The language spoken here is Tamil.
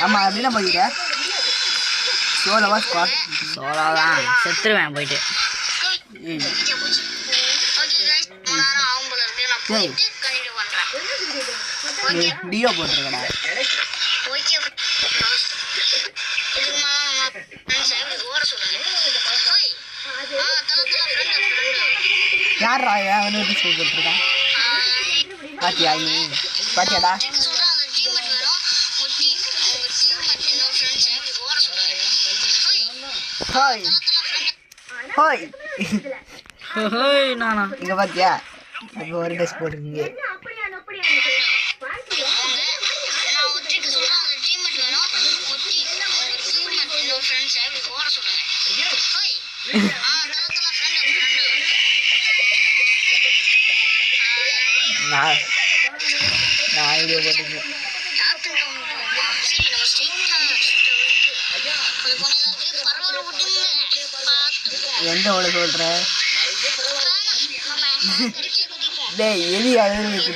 ஆமா அப்படின்னா போயிட்ட சோலவா ஸ்குவாட் சோலா தான் செத்துருவேன் போயிட்டு. டியோ போட்டுருக்கடா. யாரா வந்து போட்டுருக்கான் பாத்தியா நீ பாத்தியாடா? ஹாய் ஹாய் ஹோய் நானா இங்க பாத்தியா இங்க ஒரு ட்ரெஸ் போட்டுருக்கீங்க. நான் வீடியோ போட்டுருக்கேன். எந்த ஓட சொல்ற? டேய் எலி அழுது